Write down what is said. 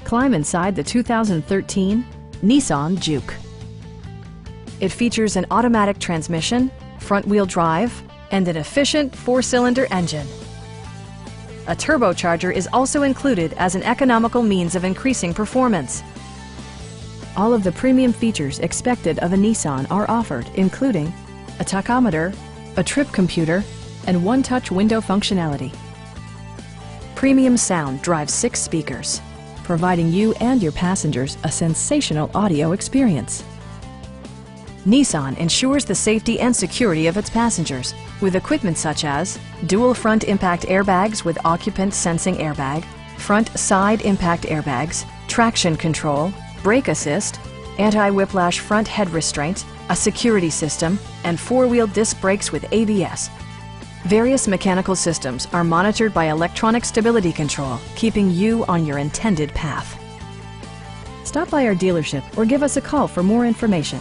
Climb inside the 2013 Nissan Juke. It features an automatic transmission, front-wheel drive, and an efficient 4-cylinder engine. A turbocharger is also included as an economical means of increasing performance. All of the premium features expected of a Nissan are offered, including a tachometer, a trip computer, and one-touch window functionality. Premium sound drives 6 speakers, providing you and your passengers a sensational audio experience. Nissan ensures the safety and security of its passengers with equipment such as dual front impact airbags with occupant sensing airbag, front side impact airbags, traction control, brake assist, anti-whiplash front head restraint, a security system, and 4-wheel disc brakes with ABS. Various mechanical systems are monitored by electronic stability control, keeping you on your intended path. Stop by our dealership or give us a call for more information.